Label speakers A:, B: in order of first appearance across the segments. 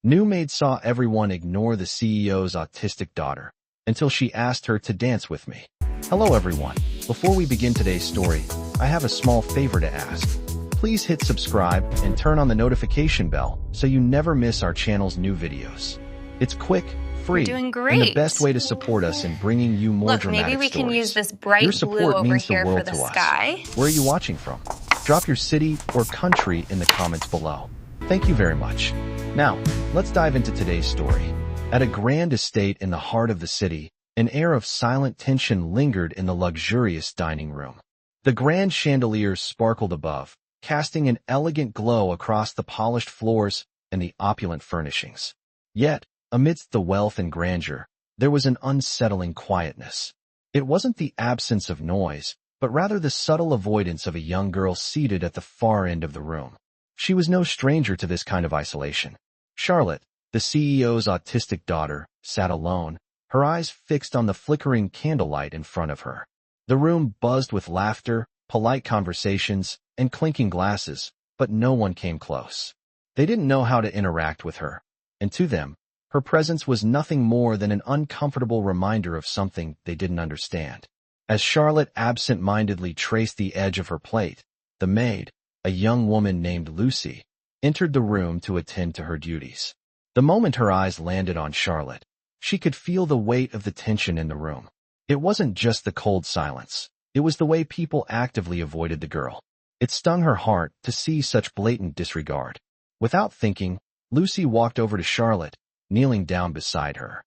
A: New Maid saw everyone ignore the CEO's autistic daughter until she asked her to dance with me. Hello everyone. Before we begin today's story, I have a small favor to ask. Please hit subscribe and turn on the notification bell so you never miss our channel's new videos. It's quick, free,
B: Doing great.
A: and the best way to support us in bringing you more dramatic
B: maybe we
A: stories.
B: can use this bright
A: Your
B: blue
A: support
B: over
A: means the
B: here
A: world
B: for the
A: to
B: sky.
A: us. Where are you watching from? Drop your city or country in the comments below. Thank you very much. Now, let's dive into today's story. At a grand estate in the heart of the city, an air of silent tension lingered in the luxurious dining room. The grand chandeliers sparkled above, casting an elegant glow across the polished floors and the opulent furnishings. Yet, amidst the wealth and grandeur, there was an unsettling quietness. It wasn't the absence of noise, but rather the subtle avoidance of a young girl seated at the far end of the room. She was no stranger to this kind of isolation. Charlotte, the CEO's autistic daughter, sat alone, her eyes fixed on the flickering candlelight in front of her. The room buzzed with laughter, polite conversations, and clinking glasses, but no one came close. They didn't know how to interact with her, and to them, her presence was nothing more than an uncomfortable reminder of something they didn't understand. As Charlotte absent-mindedly traced the edge of her plate, the maid, a young woman named Lucy, entered the room to attend to her duties. The moment her eyes landed on Charlotte, she could feel the weight of the tension in the room. It wasn't just the cold silence. It was the way people actively avoided the girl. It stung her heart to see such blatant disregard. Without thinking, Lucy walked over to Charlotte, kneeling down beside her.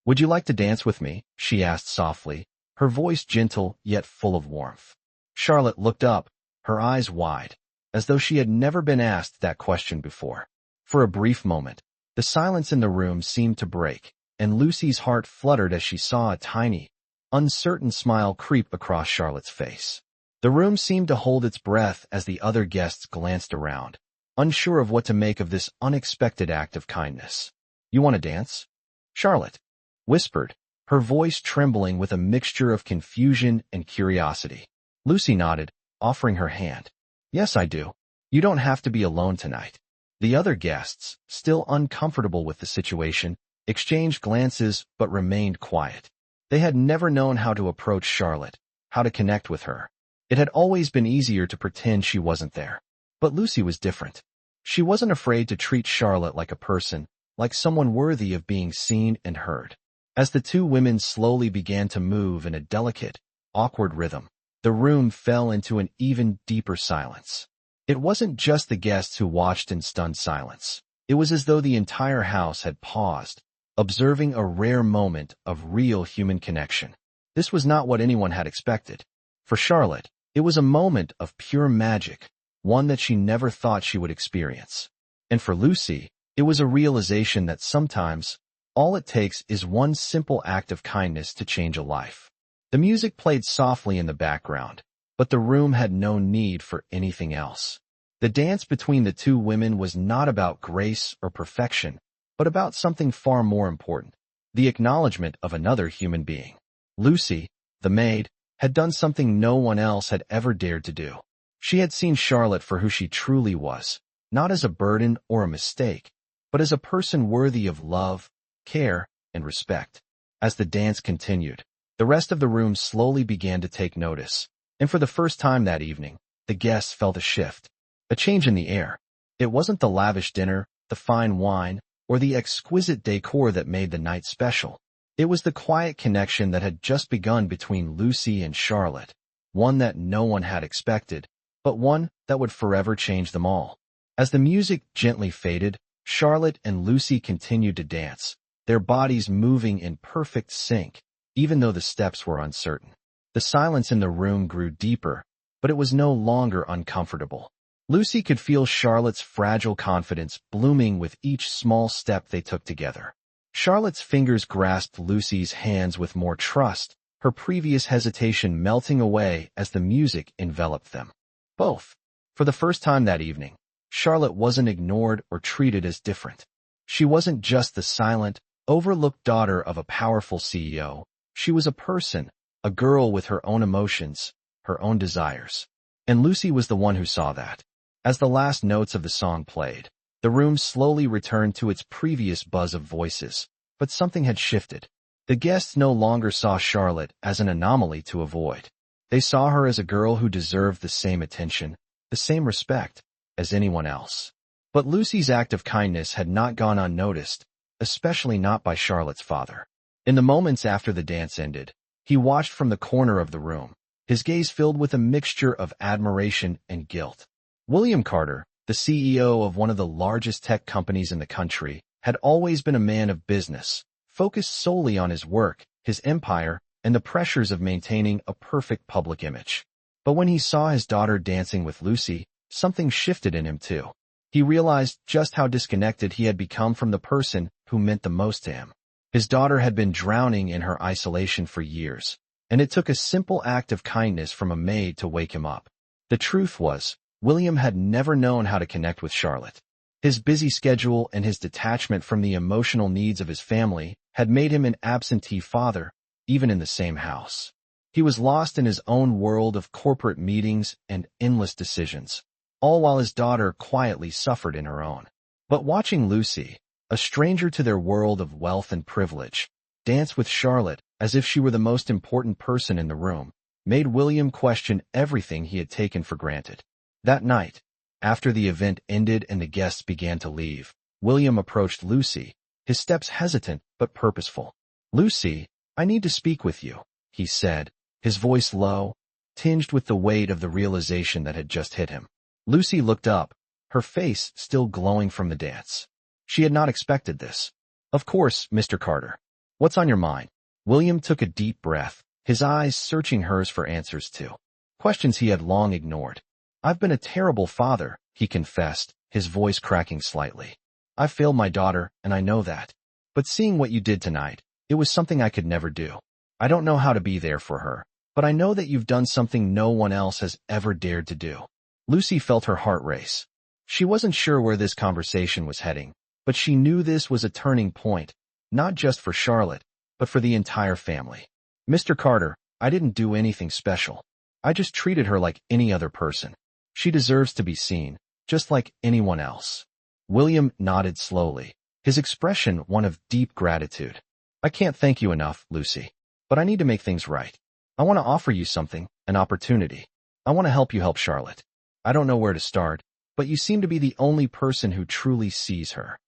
A: "Would you like to dance with me?" she asked softly, her voice gentle yet full of warmth. Charlotte looked up, her eyes wide, as though she had never been asked that question before. For a brief moment, the silence in the room seemed to break, and Lucy's heart fluttered as she saw a tiny, uncertain smile creep across Charlotte's face. The room seemed to hold its breath as the other guests glanced around, unsure of what to make of this unexpected act of kindness. "You want to dance?" Charlotte whispered, her voice trembling with a mixture of confusion and curiosity. Lucy nodded, offering her hand. "Yes, I do. You don't have to be alone tonight." The other guests, still uncomfortable with the situation, exchanged glances but remained quiet. They had never known how to approach Charlotte, how to connect with her. It had always been easier to pretend she wasn't there. But Lucy was different. She wasn't afraid to treat Charlotte like a person, like someone worthy of being seen and heard. As the two women slowly began to move in a delicate, awkward rhythm, the room fell into an even deeper silence. It wasn't just the guests who watched in stunned silence. It was as though the entire house had paused, observing a rare moment of real human connection. This was not what anyone had expected. For Charlotte, it was a moment of pure magic, one that she never thought she would experience. And for Lucy, it was a realization that sometimes, all it takes is one simple act of kindness to change a life. The music played softly in the background, but the room had no need for anything else. The dance between the two women was not about grace or perfection, but about something far more important, the acknowledgement of another human being. Lucy, the maid, had done something no one else had ever dared to do. She had seen Charlotte for who she truly was, not as a burden or a mistake, but as a person worthy of love, care, and respect. As the dance continued, the rest of the room slowly began to take notice, and for the first time that evening, the guests felt a shift, a change in the air. It wasn't the lavish dinner, the fine wine, or the exquisite decor that made the night special. It was the quiet connection that had just begun between Lucy and Charlotte, one that no one had expected, but one that would forever change them all. As the music gently faded, Charlotte and Lucy continued to dance, their bodies moving in perfect sync, even though the steps were uncertain. The silence in the room grew deeper, but it was no longer uncomfortable. Lucy could feel Charlotte's fragile confidence blooming with each small step they took together. Charlotte's fingers grasped Lucy's hands with more trust, her previous hesitation melting away as the music enveloped them. Both. For the first time that evening, Charlotte wasn't ignored or treated as different. She wasn't just the silent, overlooked daughter of a powerful CEO. She was a person, a girl with her own emotions, her own desires. And Lucy was the one who saw that. As the last notes of the song played, The room slowly returned to its previous buzz of voices, but something had shifted. The guests no longer saw Charlotte as an anomaly to avoid. They saw her as a girl who deserved the same attention, the same respect, as anyone else. But Lucy's act of kindness had not gone unnoticed, especially not by Charlotte's father. In the moments after the dance ended, he watched from the corner of the room, his gaze filled with a mixture of admiration and guilt. William Carter, the CEO of one of the largest tech companies in the country, had always been a man of business, focused solely on his work, his empire, and the pressures of maintaining a perfect public image. But when he saw his daughter dancing with Lucy, something shifted in him too. He realized just how disconnected he had become from the person who meant the most to him. His daughter had been drowning in her isolation for years, and it took a simple act of kindness from a maid to wake him up. The truth was, William had never known how to connect with Charlotte. His busy schedule and his detachment from the emotional needs of his family had made him an absentee father, even in the same house. He was lost in his own world of corporate meetings and endless decisions, all while his daughter quietly suffered in her own. But watching Lucy, a stranger to their world of wealth and privilege, dance with Charlotte as if she were the most important person in the room, made William question everything he had taken for granted. That night, after the event ended and the guests began to leave, William approached Lucy, his steps hesitant but purposeful. "Lucy, I need to speak with you," he said, his voice low, tinged with the weight of the realization that had just hit him. Lucy looked up, her face still glowing from the dance. She had not expected this. "Of course, Mr. Carter. What's on your mind?" William took a deep breath, his eyes searching hers for answers to questions he had long ignored. "I've been a terrible father," he confessed, his voice cracking slightly. "I've failed my daughter, and I know that. But seeing what you did tonight, it was something I could never do. I don't know how to be there for her, but I know that you've done something no one else has ever dared to do." Lucy felt her heart race. She wasn't sure where this conversation was heading, but she knew this was a turning point, not just for Charlotte, but for the entire family. "Mr. Carter, I didn't do anything special. I just treated her like any other person. She deserves to be seen, just like anyone else." William nodded slowly, his expression one of deep gratitude. "I can't thank you enough, Lucy. But I need to make things right. I want to offer you something, an opportunity. I want to help you help Charlotte. I don't know where to start, but you seem to be the only person who truly sees her."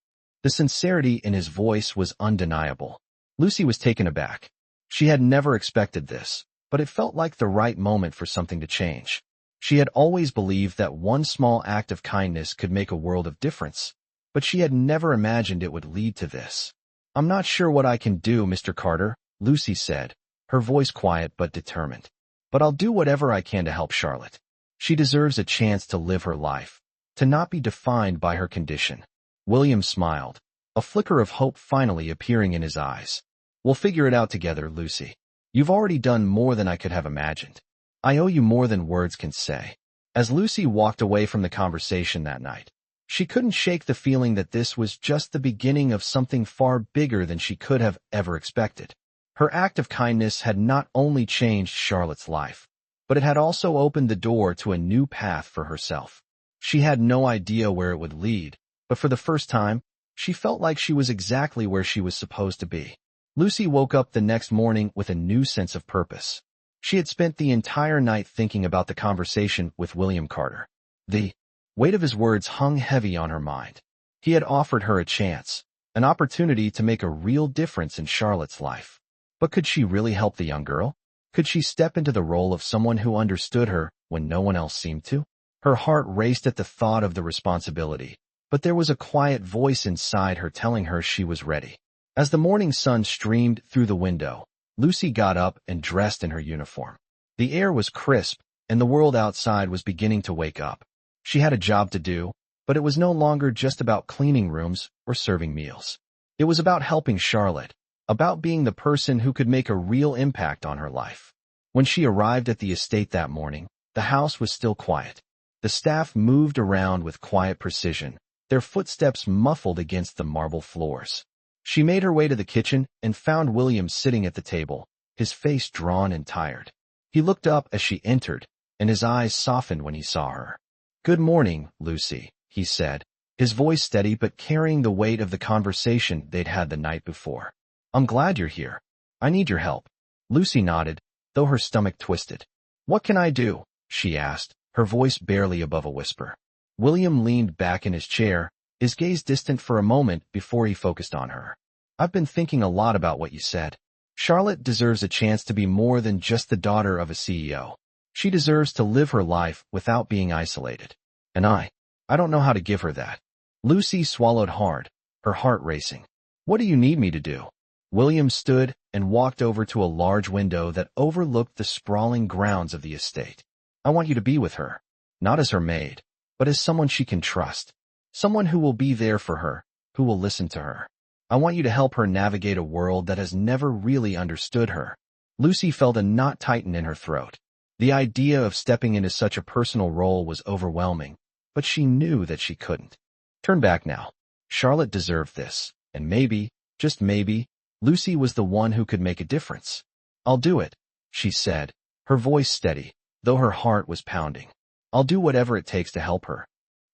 A: The sincerity in his voice was undeniable. Lucy was taken aback. She had never expected this, but it felt like the right moment for something to change. She had always believed that one small act of kindness could make a world of difference, but she had never imagined it would lead to this. "I'm not sure what I can do, Mr. Carter," Lucy said, her voice quiet but determined. "But I'll do whatever I can to help Charlotte. She deserves a chance to live her life, to not be defined by her condition." William smiled, a flicker of hope finally appearing in his eyes. "We'll figure it out together, Lucy. You've already done more than I could have imagined. I owe you more than words can say." As Lucy walked away from the conversation that night, she couldn't shake the feeling that this was just the beginning of something far bigger than she could have ever expected. Her act of kindness had not only changed Charlotte's life, but it had also opened the door to a new path for herself. She had no idea where it would lead, but for the first time, she felt like she was exactly where she was supposed to be. Lucy woke up the next morning with a new sense of purpose. She had spent the entire night thinking about the conversation with William Carter. The weight of his words hung heavy on her mind. He had offered her a chance, an opportunity to make a real difference in Charlotte's life. But could she really help the young girl? Could she step into the role of someone who understood her when no one else seemed to? Her heart raced at the thought of the responsibility, but there was a quiet voice inside her telling her she was ready. As the morning sun streamed through the window, Lucy got up and dressed in her uniform. The air was crisp, and the world outside was beginning to wake up. She had a job to do, but it was no longer just about cleaning rooms or serving meals. It was about helping Charlotte, about being the person who could make a real impact on her life. When she arrived at the estate that morning, the house was still quiet. The staff moved around with quiet precision, their footsteps muffled against the marble floors. She made her way to the kitchen and found William sitting at the table, his face drawn and tired. He looked up as she entered, and his eyes softened when he saw her. "Good morning, Lucy," he said, his voice steady but carrying the weight of the conversation they'd had the night before. "I'm glad you're here. I need your help." Lucy nodded, though her stomach twisted. "What can I do?" she asked, her voice barely above a whisper. William leaned back in his chair, his gaze distant for a moment before he focused on her. "I've been thinking a lot about what you said. Charlotte deserves a chance to be more than just the daughter of a CEO. She deserves to live her life without being isolated. And I don't know how to give her that." Lucy swallowed hard, her heart racing. "What do you need me to do?" William stood and walked over to a large window that overlooked the sprawling grounds of the estate. "I want you to be with her, not as her maid, but as someone she can trust. Someone who will be there for her, who will listen to her. I want you to help her navigate a world that has never really understood her." Lucy felt a knot tighten in her throat. The idea of stepping into such a personal role was overwhelming, but she knew that she couldn't turn back now. Charlotte deserved this, and maybe, just maybe, Lucy was the one who could make a difference. "I'll do it," she said, her voice steady, though her heart was pounding. "I'll do whatever it takes to help her."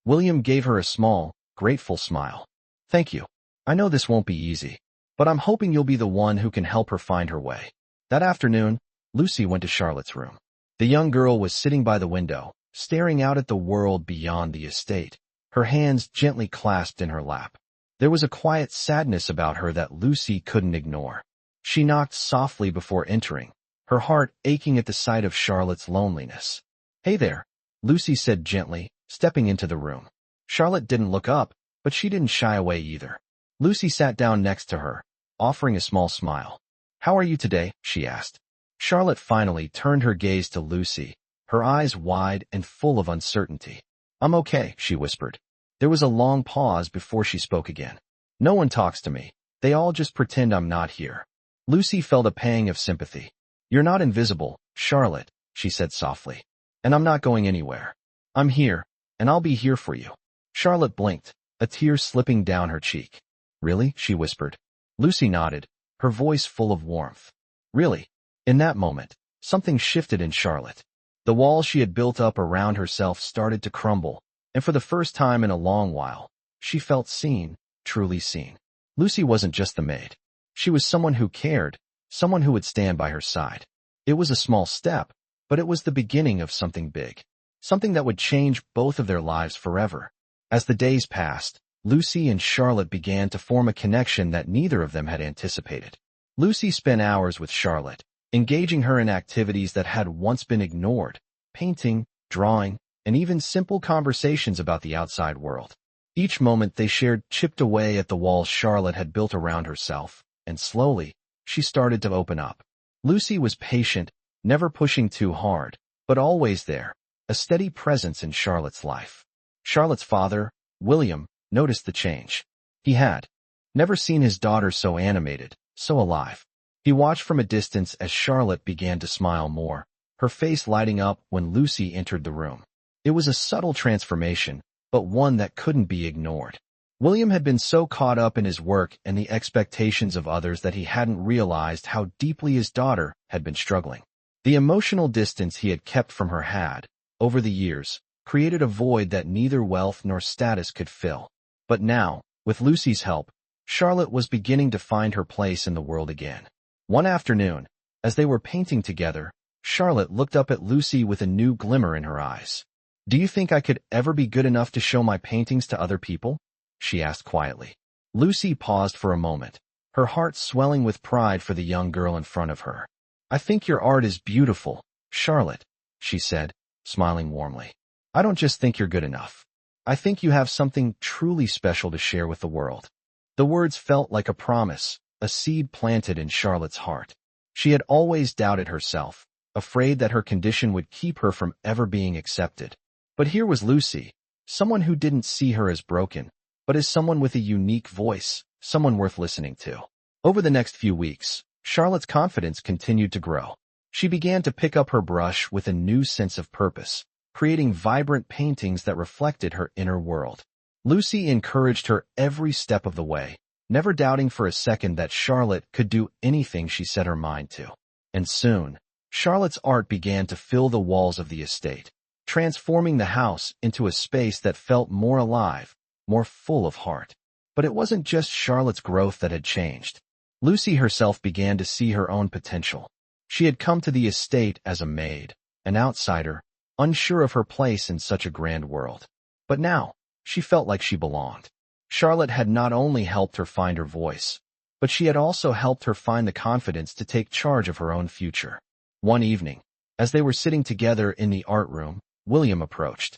A: William gave her a small, grateful smile. "Thank you. I know this won't be easy, but I'm hoping you'll be the one who can help her find her way." That afternoon, Lucy went to Charlotte's room. The young girl was sitting by the window, staring out at the world beyond the estate, her hands gently clasped in her lap. There was a quiet sadness about her that Lucy couldn't ignore. She knocked softly before entering, her heart aching at the sight of Charlotte's loneliness. "Hey there," Lucy said gently, stepping into the room. Charlotte didn't look up, but she didn't shy away either. Lucy sat down next to her, offering a small smile. "How are you today?" she asked. Charlotte finally turned her gaze to Lucy, her eyes wide and full of uncertainty. "I'm okay," she whispered. There was a long pause before she spoke again. "No one talks to me. They all just pretend I'm not here." Lucy felt a pang of sympathy. "You're not invisible, Charlotte," she said softly. "And I'm not going anywhere. I'm here, and I'll be here for you." Charlotte blinked, a tear slipping down her cheek. "Really?" she whispered. Lucy nodded, her voice full of warmth. "Really?" In that moment, something shifted in Charlotte. The wall she had built up around herself started to crumble, and for the first time in a long while, she felt seen, truly seen. Lucy wasn't just the maid. She was someone who cared, someone who would stand by her side. It was a small step, but it was the beginning of something big, something that would change both of their lives forever. As the days passed, Lucy and Charlotte began to form a connection that neither of them had anticipated. Lucy spent hours with Charlotte, engaging her in activities that had once been ignored, painting, drawing, and even simple conversations about the outside world. Each moment they shared chipped away at the walls Charlotte had built around herself, and slowly, she started to open up. Lucy was patient, never pushing too hard, but always there, a steady presence in Charlotte's life. Charlotte's father, William, noticed the change. He had never seen his daughter so animated, so alive. He watched from a distance as Charlotte began to smile more, her face lighting up when Lucy entered the room. It was a subtle transformation, but one that couldn't be ignored. William had been so caught up in his work and the expectations of others that he hadn't realized how deeply his daughter had been struggling. The emotional distance he had kept from her had, over the years, created a void that neither wealth nor status could fill. But now, with Lucy's help, Charlotte was beginning to find her place in the world again. One afternoon, as they were painting together, Charlotte looked up at Lucy with a new glimmer in her eyes. "Do you think I could ever be good enough to show my paintings to other people?" she asked quietly. Lucy paused for a moment, her heart swelling with pride for the young girl in front of her. "I think your art is beautiful, Charlotte," she said, smiling warmly. "I don't just think you're good enough. I think you have something truly special to share with the world." The words felt like a promise, a seed planted in Charlotte's heart. She had always doubted herself, afraid that her condition would keep her from ever being accepted. But here was Lucy, someone who didn't see her as broken, but as someone with a unique voice, someone worth listening to. Over the next few weeks, Charlotte's confidence continued to grow. She began to pick up her brush with a new sense of purpose, creating vibrant paintings that reflected her inner world. Lucy encouraged her every step of the way, never doubting for a second that Charlotte could do anything she set her mind to. And soon, Charlotte's art began to fill the walls of the estate, transforming the house into a space that felt more alive, more full of heart. But it wasn't just Charlotte's growth that had changed. Lucy herself began to see her own potential. She had come to the estate as a maid, an outsider, unsure of her place in such a grand world. But now, she felt like she belonged. Charlotte had not only helped her find her voice, but she had also helped her find the confidence to take charge of her own future. One evening, as they were sitting together in the art room, William approached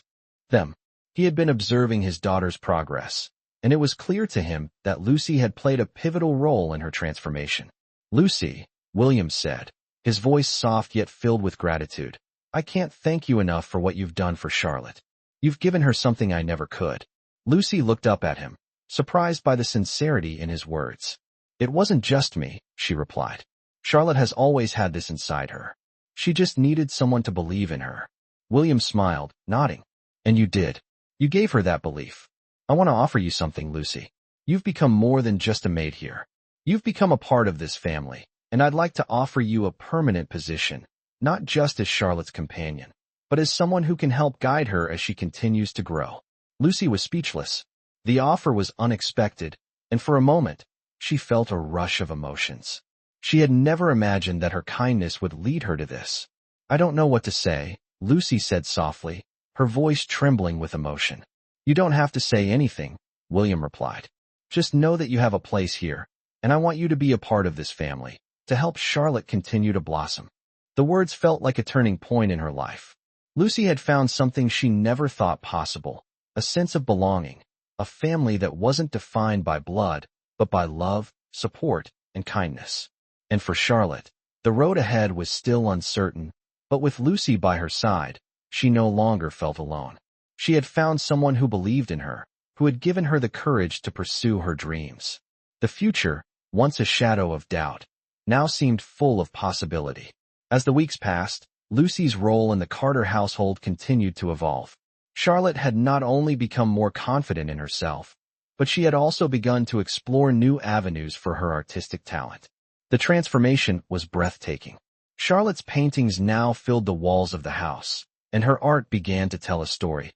A: them. He had been observing his daughter's progress, and it was clear to him that Lucy had played a pivotal role in her transformation. "Lucy," William said, his voice soft yet filled with gratitude, "I can't thank you enough for what you've done for Charlotte. You've given her something I never could." Lucy looked up at him, surprised by the sincerity in his words. "It wasn't just me," she replied. "Charlotte has always had this inside her. She just needed someone to believe in her." William smiled, nodding. "And you did. You gave her that belief. I want to offer you something, Lucy. You've become more than just a maid here. You've become a part of this family, and I'd like to offer you a permanent position, not just as Charlotte's companion, but as someone who can help guide her as she continues to grow." Lucy was speechless. The offer was unexpected, and for a moment, she felt a rush of emotions. She had never imagined that her kindness would lead her to this. "I don't know what to say," Lucy said softly, her voice trembling with emotion. "You don't have to say anything," William replied. "Just know that you have a place here, and I want you to be a part of this family, to help Charlotte continue to blossom." The words felt like a turning point in her life. Lucy had found something she never thought possible, a sense of belonging, a family that wasn't defined by blood, but by love, support, and kindness. And for Charlotte, the road ahead was still uncertain, but with Lucy by her side, she no longer felt alone. She had found someone who believed in her, who had given her the courage to pursue her dreams. The future, once a shadow of doubt, now seemed full of possibility. As the weeks passed, Lucy's role in the Carter household continued to evolve. Charlotte had not only become more confident in herself, but she had also begun to explore new avenues for her artistic talent. The transformation was breathtaking. Charlotte's paintings now filled the walls of the house, and her art began to tell a story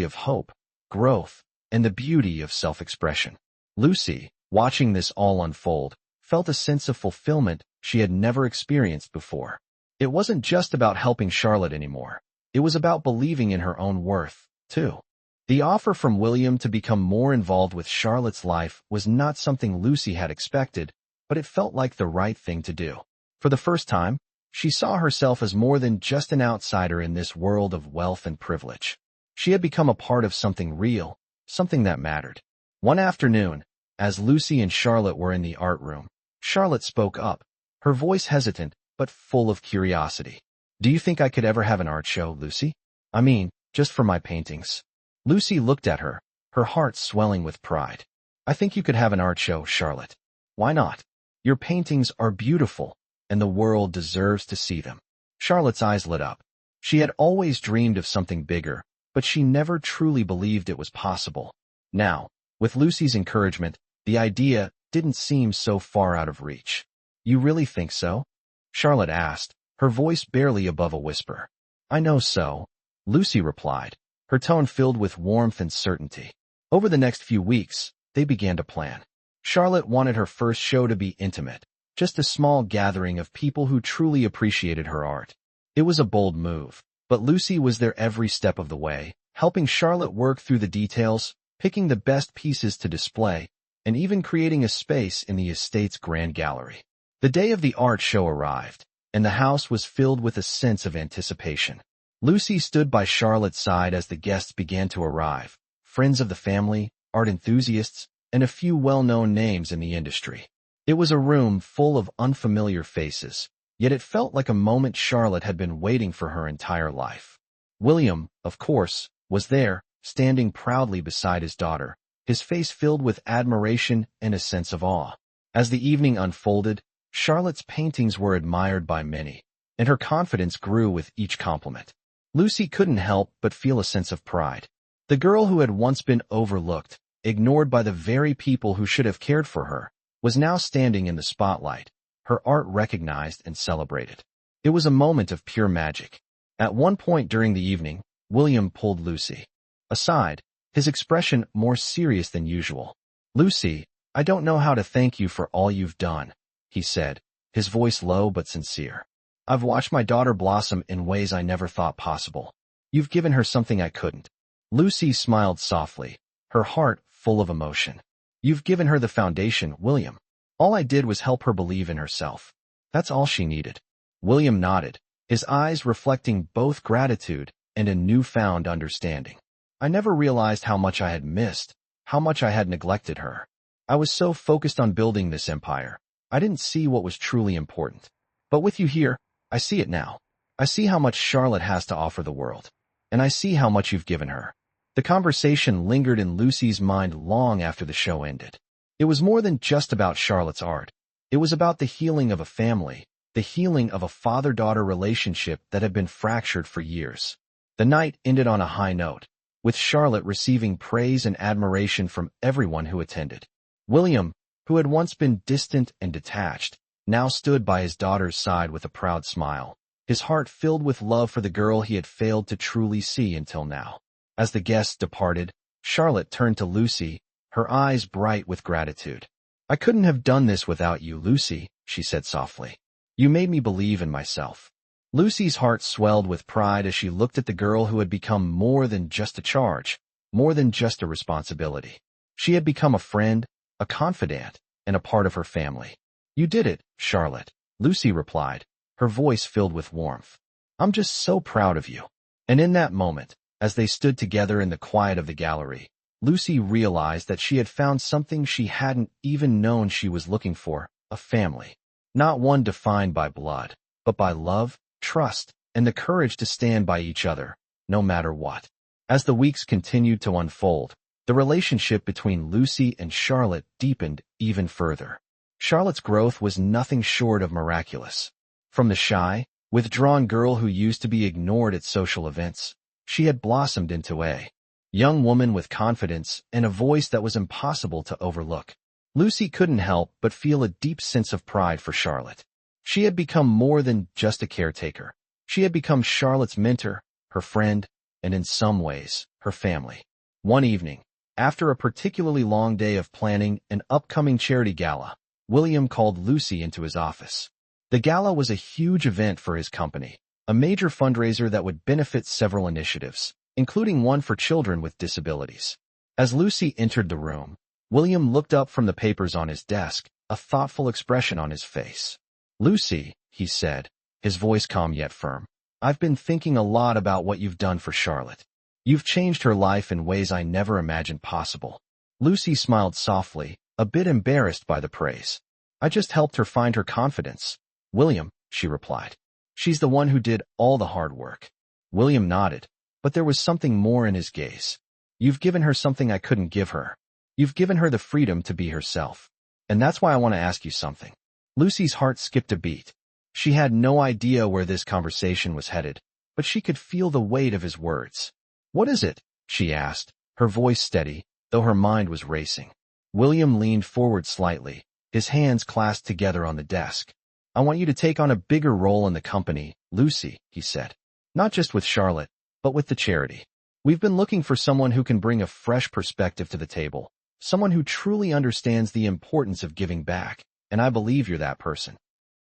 A: of hope, growth, and the beauty of self-expression. Lucy, watching this all unfold, felt a sense of fulfillment she had never experienced before. It wasn't just about helping Charlotte anymore. It was about believing in her own worth, too. The offer from William to become more involved with Charlotte's life was not something Lucy had expected, but it felt like the right thing to do. For the first time, she saw herself as more than just an outsider in this world of wealth and privilege. She had become a part of something real, something that mattered. One afternoon, as Lucy and Charlotte were in the art room, Charlotte spoke up, her voice hesitant but full of curiosity. "Do you think I could ever have an art show, Lucy? I mean, just for my paintings?" Lucy looked at her, her heart swelling with pride. "I think you could have an art show, Charlotte. Why not? Your paintings are beautiful, and the world deserves to see them." Charlotte's eyes lit up. She had always dreamed of something bigger, but she never truly believed it was possible. Now, with Lucy's encouragement, the idea didn't seem so far out of reach. "You really think so?" Charlotte asked, her voice barely above a whisper. "I know so," Lucy replied, her tone filled with warmth and certainty. Over the next few weeks, they began to plan. Charlotte wanted her first show to be intimate, just a small gathering of people who truly appreciated her art. It was a bold move, but Lucy was there every step of the way, helping Charlotte work through the details, picking the best pieces to display, and even creating a space in the estate's grand gallery. The day of the art show arrived, and the house was filled with a sense of anticipation. Lucy stood by Charlotte's side as the guests began to arrive, friends of the family, art enthusiasts, and a few well-known names in the industry. It was a room full of unfamiliar faces, yet it felt like a moment Charlotte had been waiting for her entire life. William, of course, was there, standing proudly beside his daughter, his face filled with admiration and a sense of awe. As the evening unfolded, Charlotte's paintings were admired by many, and her confidence grew with each compliment. Lucy couldn't help but feel a sense of pride. The girl who had once been overlooked, ignored by the very people who should have cared for her, was now standing in the spotlight, her art recognized and celebrated. It was a moment of pure magic. At one point during the evening, William pulled Lucy aside, his expression more serious than usual. "Lucy, I don't know how to thank you for all you've done," he said, his voice low but sincere. "I've watched my daughter blossom in ways I never thought possible. You've given her something I couldn't." Lucy smiled softly, her heart full of emotion. "You've given her the foundation, William. All I did was help her believe in herself. That's all she needed." William nodded, his eyes reflecting both gratitude and a newfound understanding. "I never realized how much I had missed, how much I had neglected her. I was so focused on building this empire, I didn't see what was truly important. But with you here, I see it now. I see how much Charlotte has to offer the world. And I see how much you've given her." The conversation lingered in Lucy's mind long after the show ended. It was more than just about Charlotte's art. It was about the healing of a family, the healing of a father-daughter relationship that had been fractured for years. The night ended on a high note, with Charlotte receiving praise and admiration from everyone who attended. William, who had once been distant and detached, now stood by his daughter's side with a proud smile, his heart filled with love for the girl he had failed to truly see until now. As the guests departed, Charlotte turned to Lucy, her eyes bright with gratitude. "I couldn't have done this without you, Lucy," she said softly. "You made me believe in myself." Lucy's heart swelled with pride as she looked at the girl who had become more than just a charge, more than just a responsibility. She had become a friend, a confidant, and a part of her family. "You did it, Charlotte," Lucy replied, her voice filled with warmth. "I'm just so proud of you." And in that moment, as they stood together in the quiet of the gallery, Lucy realized that she had found something she hadn't even known she was looking for, a family. Not one defined by blood, but by love, trust, and the courage to stand by each other, no matter what. As the weeks continued to unfold, the relationship between Lucy and Charlotte deepened even further. Charlotte's growth was nothing short of miraculous. From the shy, withdrawn girl who used to be ignored at social events, she had blossomed into a young woman with confidence and a voice that was impossible to overlook. Lucy couldn't help but feel a deep sense of pride for Charlotte. She had become more than just a caretaker. She had become Charlotte's mentor, her friend, and in some ways, her family. One evening, after a particularly long day of planning an upcoming charity gala, William called Lucy into his office. The gala was a huge event for his company, a major fundraiser that would benefit several initiatives, including one for children with disabilities. As Lucy entered the room, William looked up from the papers on his desk, a thoughtful expression on his face. "Lucy," he said, his voice calm yet firm, "I've been thinking a lot about what you've done for Charlotte. You've changed her life in ways I never imagined possible." Lucy smiled softly, a bit embarrassed by the praise. "I just helped her find her confidence, William," she replied. "She's the one who did all the hard work." William nodded, but there was something more in his gaze. "You've given her something I couldn't give her. You've given her the freedom to be herself. And that's why I want to ask you something." Lucy's heart skipped a beat. She had no idea where this conversation was headed, but she could feel the weight of his words. "What is it?" she asked, her voice steady, though her mind was racing. William leaned forward slightly, his hands clasped together on the desk. "I want you to take on a bigger role in the company, Lucy," he said. "Not just with Charlotte, but with the charity. We've been looking for someone who can bring a fresh perspective to the table, someone who truly understands the importance of giving back, and I believe you're that person."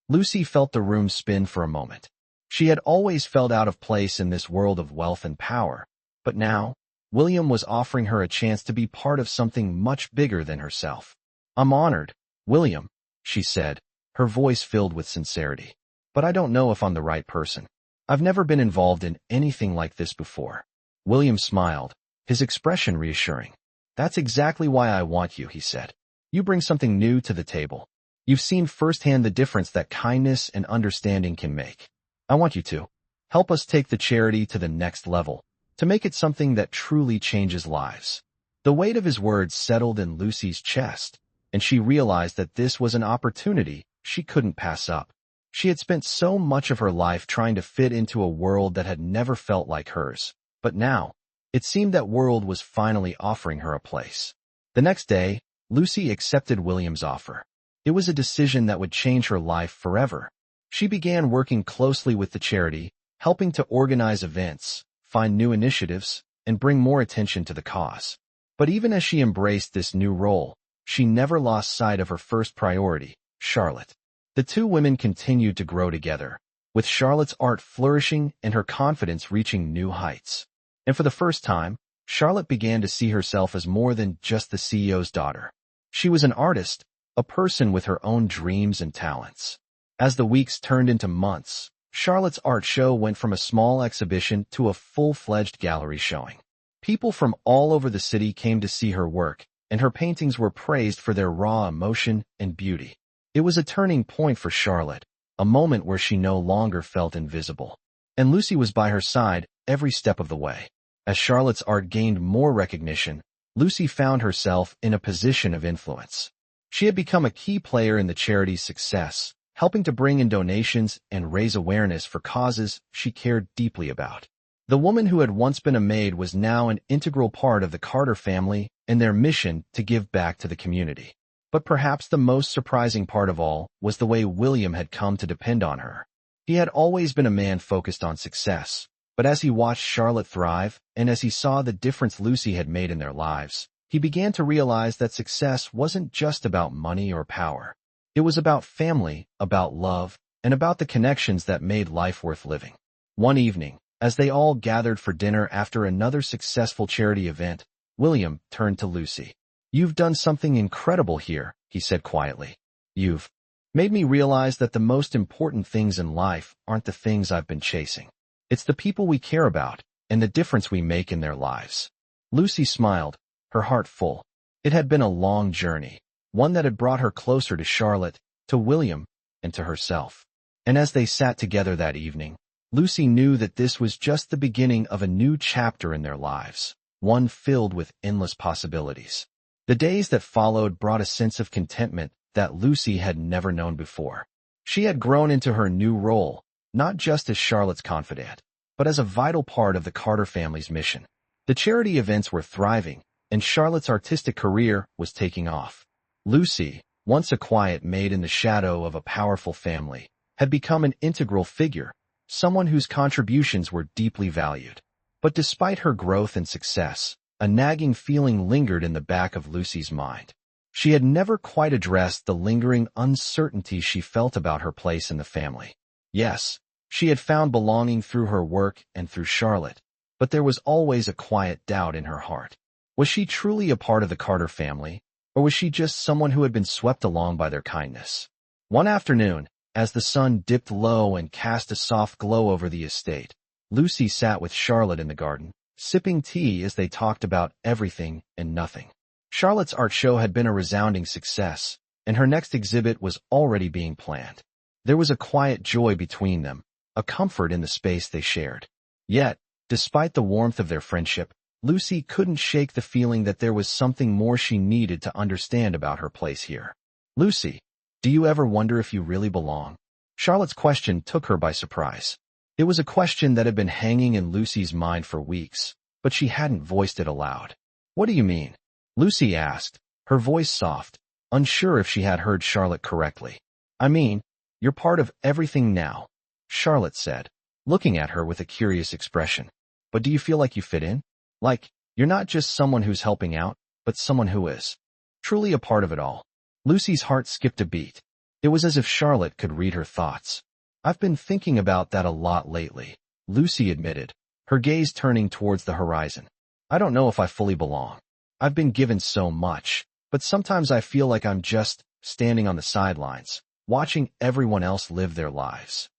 A: Lucy felt the room spin for a moment. She had always felt out of place in this world of wealth and power, but now, William was offering her a chance to be part of something much bigger than herself. "I'm honored, William," she said, her voice filled with sincerity. "But I don't know if I'm the right person. I've never been involved in anything like this before." William smiled, his expression reassuring. "That's exactly why I want you," he said. "You bring something new to the table. You've seen firsthand the difference that kindness and understanding can make. I want you to help us take the charity to the next level, to make it something that truly changes lives." The weight of his words settled in Lucy's chest, and she realized that this was an opportunity she couldn't pass up. She had spent so much of her life trying to fit into a world that had never felt like hers, but now, it seemed that world was finally offering her a place. The next day, Lucy accepted William's offer. It was a decision that would change her life forever. She began working closely with the charity, helping to organize events, find new initiatives, and bring more attention to the cause. But even as she embraced this new role, she never lost sight of her first priority, Charlotte. The two women continued to grow together, with Charlotte's art flourishing and her confidence reaching new heights. And for the first time, Charlotte began to see herself as more than just the CEO's daughter. She was an artist, a person with her own dreams and talents. As the weeks turned into months, Charlotte's art show went from a small exhibition to a full-fledged gallery showing. People from all over the city came to see her work, and her paintings were praised for their raw emotion and beauty. It was a turning point for Charlotte, a moment where she no longer felt invisible. And Lucy was by her side every step of the way. As Charlotte's art gained more recognition, Lucy found herself in a position of influence. She had become a key player in the charity's success, helping to bring in donations and raise awareness for causes she cared deeply about. The woman who had once been a maid was now an integral part of the Carter family and their mission to give back to the community. But perhaps the most surprising part of all was the way William had come to depend on her. He had always been a man focused on success, but as he watched Charlotte thrive, and as he saw the difference Lucy had made in their lives, he began to realize that success wasn't just about money or power. It was about family, about love, and about the connections that made life worth living. One evening, as they all gathered for dinner after another successful charity event, William turned to Lucy. "You've done something incredible here," he said quietly. "You've made me realize that the most important things in life aren't the things I've been chasing. It's the people we care about and the difference we make in their lives." Lucy smiled, her heart full. It had been a long journey, one that had brought her closer to Charlotte, to William, and to herself. And as they sat together that evening, Lucy knew that this was just the beginning of a new chapter in their lives, one filled with endless possibilities. The days that followed brought a sense of contentment that Lucy had never known before. She had grown into her new role, not just as Charlotte's confidant, but as a vital part of the Carter family's mission. The charity events were thriving, and Charlotte's artistic career was taking off. Lucy, once a quiet maid in the shadow of a powerful family, had become an integral figure, someone whose contributions were deeply valued. But despite her growth and success, a nagging feeling lingered in the back of Lucy's mind. She had never quite addressed the lingering uncertainty she felt about her place in the family. Yes, she had found belonging through her work and through Charlotte, but there was always a quiet doubt in her heart. Was she truly a part of the Carter family, or was she just someone who had been swept along by their kindness? One afternoon, as the sun dipped low and cast a soft glow over the estate, Lucy sat with Charlotte in the garden, sipping tea as they talked about everything and nothing. Charlotte's art show had been a resounding success, and her next exhibit was already being planned. There was a quiet joy between them, a comfort in the space they shared. Yet, despite the warmth of their friendship, Lucy couldn't shake the feeling that there was something more she needed to understand about her place here. "Lucy, do you ever wonder if you really belong?" Charlotte's question took her by surprise. It was a question that had been hanging in Lucy's mind for weeks, but she hadn't voiced it aloud. "What do you mean?" Lucy asked, her voice soft, unsure if she had heard Charlotte correctly. "I mean, you're part of everything now," Charlotte said, looking at her with a curious expression. "But do you feel like you fit in? Like, you're not just someone who's helping out, but someone who is truly a part of it all?" Lucy's heart skipped a beat. It was as if Charlotte could read her thoughts. "I've been thinking about that a lot lately," Lucy admitted, her gaze turning towards the horizon. "I don't know if I fully belong. I've been given so much, but sometimes I feel like I'm just standing on the sidelines, watching everyone else live their lives."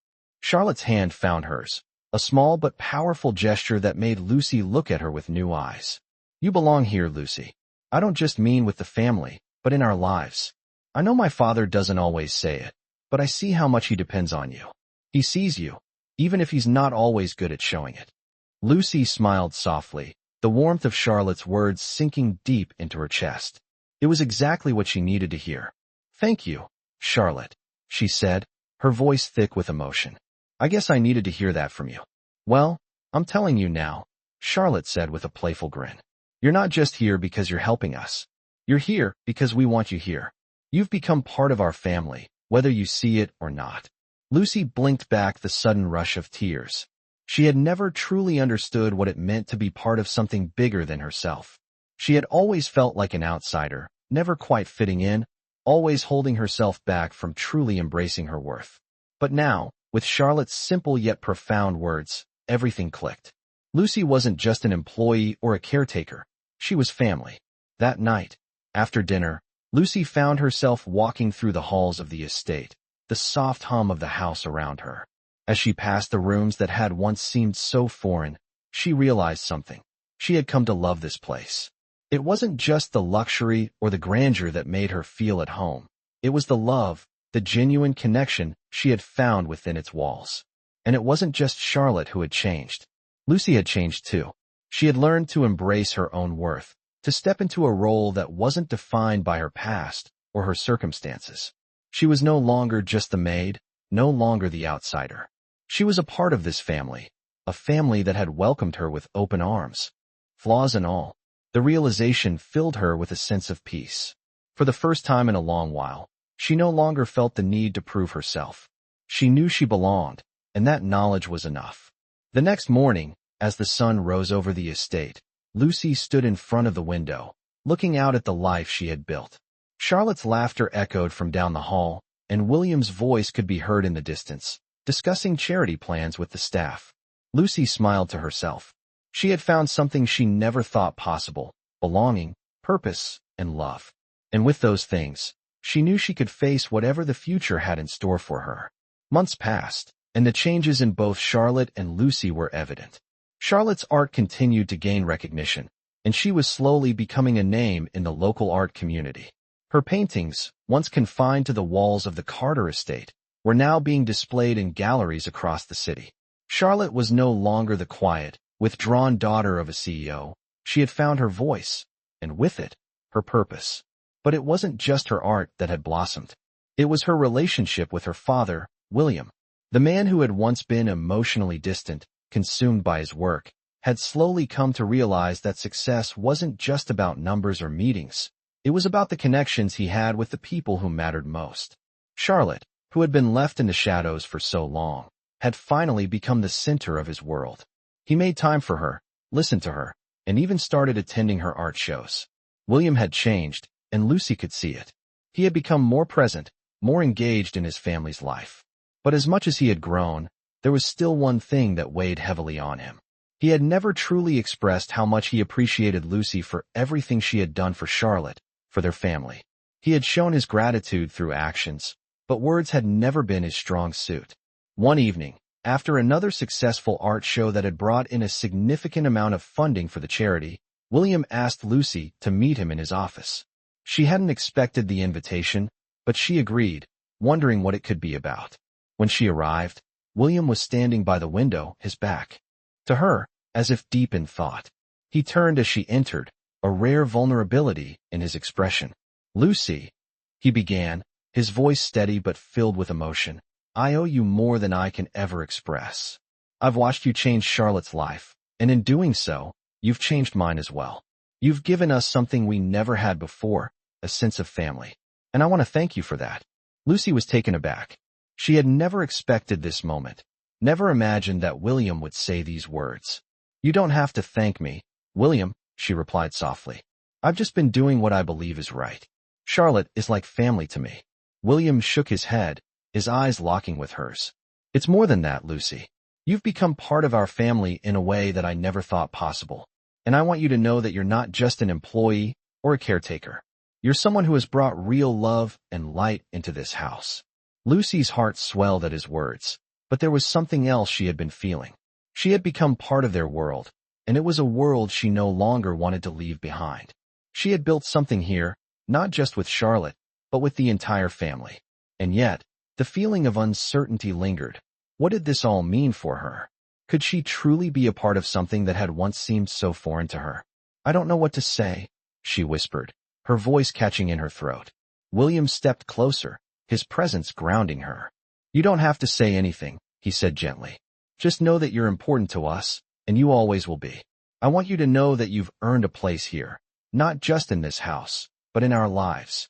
A: Charlotte's hand found hers, a small but powerful gesture that made Lucy look at her with new eyes. "You belong here, Lucy. I don't just mean with the family, but in our lives. I know my father doesn't always say it, but I see how much he depends on you. He sees you, even if he's not always good at showing it." Lucy smiled softly, the warmth of Charlotte's words sinking deep into her chest. It was exactly what she needed to hear. "Thank you, Charlotte," she said, her voice thick with emotion. "I guess I needed to hear that from you." "Well, I'm telling you now," Charlotte said with a playful grin. "You're not just here because you're helping us. You're here because we want you here. You've become part of our family, whether you see it or not." Lucy blinked back the sudden rush of tears. She had never truly understood what it meant to be part of something bigger than herself. She had always felt like an outsider, never quite fitting in, always holding herself back from truly embracing her worth. But now, with Charlotte's simple yet profound words, everything clicked. Lucy wasn't just an employee or a caretaker. She was family. That night, after dinner, Lucy found herself walking through the halls of the estate, the soft hum of the house around her. As she passed the rooms that had once seemed so foreign, she realized something. She had come to love this place. It wasn't just the luxury or the grandeur that made her feel at home. It was the love, the genuine connection she had found within its walls. And it wasn't just Charlotte who had changed. Lucy had changed too. She had learned to embrace her own worth, to step into a role that wasn't defined by her past or her circumstances. She was no longer just the maid, no longer the outsider. She was a part of this family, a family that had welcomed her with open arms. Flaws and all, the realization filled her with a sense of peace. For the first time in a long while, she no longer felt the need to prove herself. She knew she belonged, and that knowledge was enough. The next morning, as the sun rose over the estate, Lucy stood in front of the window, looking out at the life she had built. Charlotte's laughter echoed from down the hall, and William's voice could be heard in the distance, discussing charity plans with the staff. Lucy smiled to herself. She had found something she never thought possible: belonging, purpose, and love. And with those things, she knew she could face whatever the future had in store for her. Months passed, and the changes in both Charlotte and Lucy were evident. Charlotte's art continued to gain recognition, and she was slowly becoming a name in the local art community. Her paintings, once confined to the walls of the Carter estate, were now being displayed in galleries across the city. Charlotte was no longer the quiet, withdrawn daughter of a CEO. She had found her voice, and with it, her purpose. But it wasn't just her art that had blossomed. It was her relationship with her father, William. The man who had once been emotionally distant, consumed by his work, had slowly come to realize that success wasn't just about numbers or meetings. It was about the connections he had with the people who mattered most. Charlotte, who had been left in the shadows for so long, had finally become the center of his world. He made time for her, listened to her, and even started attending her art shows. William had changed, and Lucy could see it. He had become more present, more engaged in his family's life. But as much as he had grown, there was still one thing that weighed heavily on him. He had never truly expressed how much he appreciated Lucy for everything she had done for Charlotte, for their family. He had shown his gratitude through actions, but words had never been his strong suit. One evening, after another successful art show that had brought in a significant amount of funding for the charity, William asked Lucy to meet him in his office. She hadn't expected the invitation, but she agreed, wondering what it could be about. When she arrived, William was standing by the window, his back to her, as if deep in thought. He turned as she entered, a rare vulnerability in his expression. "Lucy," he began, his voice steady but filled with emotion, "I owe you more than I can ever express. I've watched you change Charlotte's life, and in doing so, you've changed mine as well. You've given us something we never had before, a sense of family. And I want to thank you for that." Lucy was taken aback. She had never expected this moment, never imagined that William would say these words. "You don't have to thank me, William," she replied softly. "I've just been doing what I believe is right. Charlotte is like family to me." William shook his head, his eyes locking with hers. "It's more than that, Lucy. You've become part of our family in a way that I never thought possible. And I want you to know that you're not just an employee or a caretaker. You're someone who has brought real love and light into this house." Lucy's heart swelled at his words, but there was something else she had been feeling. She had become part of their world, and it was a world she no longer wanted to leave behind. She had built something here, not just with Charlotte, but with the entire family. And yet, the feeling of uncertainty lingered. What did this all mean for her? Could she truly be a part of something that had once seemed so foreign to her? "I don't know what to say," she whispered, her voice catching in her throat. William stepped closer, his presence grounding her. "You don't have to say anything," he said gently. "Just know that you're important to us, and you always will be. I want you to know that you've earned a place here, not just in this house, but in our lives."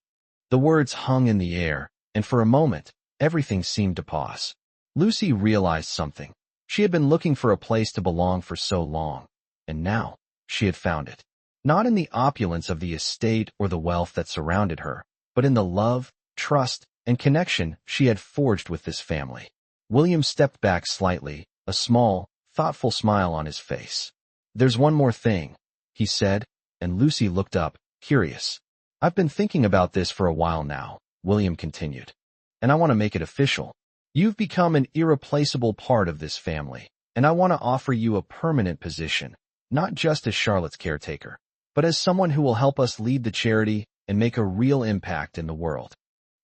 A: The words hung in the air, and for a moment, everything seemed to pause. Lucy realized something. She had been looking for a place to belong for so long, and now, she had found it. Not in the opulence of the estate or the wealth that surrounded her, but in the love, trust, and connection she had forged with this family. William stepped back slightly, a small, thoughtful smile on his face. "There's one more thing," he said, and Lucy looked up, curious. "I've been thinking about this for a while now," William continued, "and I want to make it official. You've become an irreplaceable part of this family, and I want to offer you a permanent position, not just as Charlotte's caretaker, but as someone who will help us lead the charity and make a real impact in the world."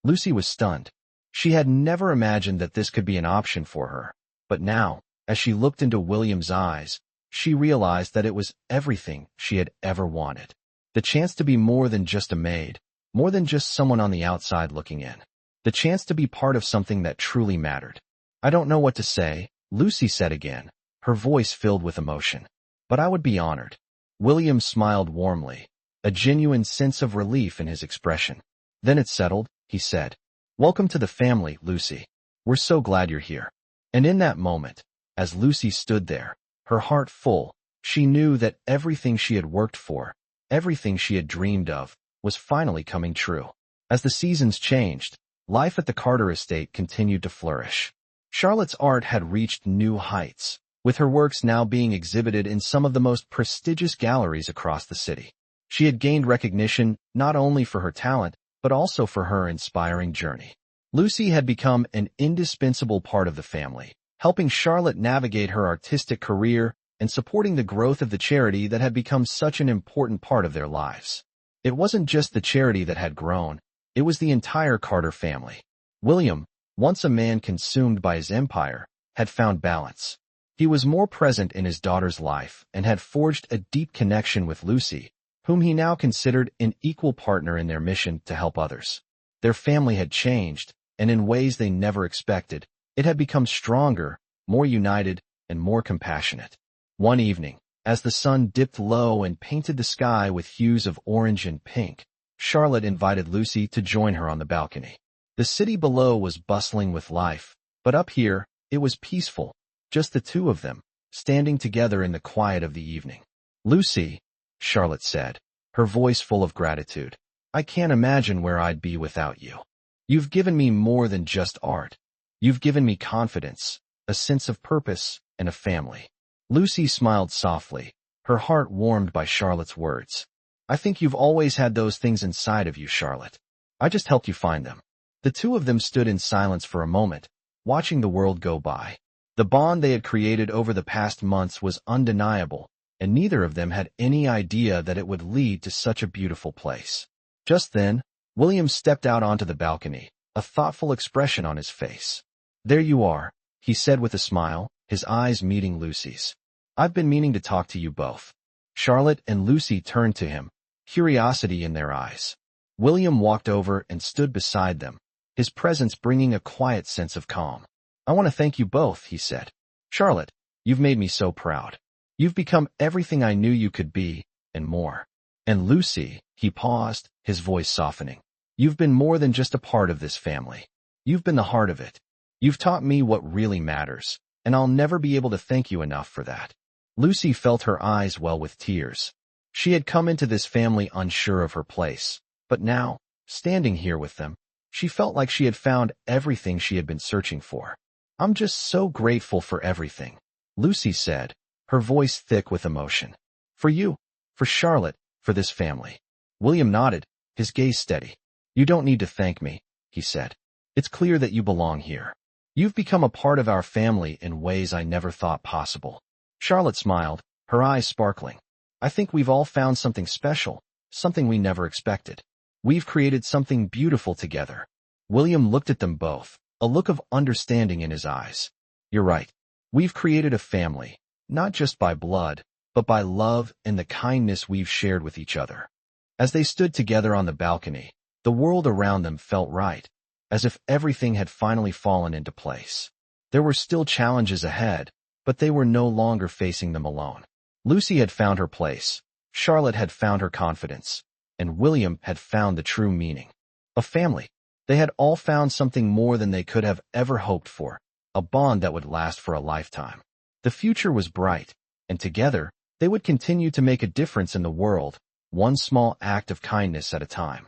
A: Lucy was stunned. She had never imagined that this could be an option for her, but now, as she looked into William's eyes, she realized that it was everything she had ever wanted. The chance to be more than just a maid, more than just someone on the outside looking in. The chance to be part of something that truly mattered. "I don't know what to say," Lucy said again, her voice filled with emotion. "But I would be honored." William smiled warmly, a genuine sense of relief in his expression. "Then it's settled," he said. "Welcome to the family, Lucy. We're so glad you're here." And in that moment, as Lucy stood there, her heart full, she knew that everything she had worked for, everything she had dreamed of, was finally coming true. As the seasons changed, life at the Carter estate continued to flourish. Charlotte's art had reached new heights, with her works now being exhibited in some of the most prestigious galleries across the city. She had gained recognition not only for her talent, but also for her inspiring journey. Lucy had become an indispensable part of the family, helping Charlotte navigate her artistic career and supporting the growth of the charity that had become such an important part of their lives. It wasn't just the charity that had grown, it was the entire Carter family. William, once a man consumed by his empire, had found balance. He was more present in his daughter's life and had forged a deep connection with Lucy, whom he now considered an equal partner in their mission to help others. Their family had changed, and in ways they never expected, it had become stronger, more united, and more compassionate. One evening, as the sun dipped low and painted the sky with hues of orange and pink, Charlotte invited Lucy to join her on the balcony. The city below was bustling with life, but up here, it was peaceful, just the two of them, standing together in the quiet of the evening. "Lucy," Charlotte said, her voice full of gratitude, "I can't imagine where I'd be without you. You've given me more than just art. You've given me confidence, a sense of purpose, and a family." Lucy smiled softly, her heart warmed by Charlotte's words. "I think you've always had those things inside of you, Charlotte. I just helped you find them." The two of them stood in silence for a moment, watching the world go by. The bond they had created over the past months was undeniable, and neither of them had any idea that it would lead to such a beautiful place. Just then, William stepped out onto the balcony, a thoughtful expression on his face. "There you are," he said with a smile, his eyes meeting Lucy's. "I've been meaning to talk to you both." Charlotte and Lucy turned to him, curiosity in their eyes. William walked over and stood beside them, his presence bringing a quiet sense of calm. "I want to thank you both," he said. "Charlotte, you've made me so proud. You've become everything I knew you could be, and more. And Lucy," he paused, his voice softening, "you've been more than just a part of this family. You've been the heart of it. You've taught me what really matters, and I'll never be able to thank you enough for that." Lucy felt her eyes well with tears. She had come into this family unsure of her place, but now, standing here with them, she felt like she had found everything she had been searching for. "I'm just so grateful for everything," Lucy said, her voice thick with emotion. "For you, for Charlotte, for this family." William nodded, his gaze steady. "You don't need to thank me," he said. "It's clear that you belong here. You've become a part of our family in ways I never thought possible." Charlotte smiled, her eyes sparkling. "I think we've all found something special, something we never expected. We've created something beautiful together." William looked at them both, a look of understanding in his eyes. "You're right. We've created a family, not just by blood, but by love and the kindness we've shared with each other." As they stood together on the balcony, the world around them felt right, as if everything had finally fallen into place. There were still challenges ahead, but they were no longer facing them alone. Lucy had found her place, Charlotte had found her confidence, and William had found the true meaning. A family. They had all found something more than they could have ever hoped for, a bond that would last for a lifetime. The future was bright, and together, they would continue to make a difference in the world, one small act of kindness at a time.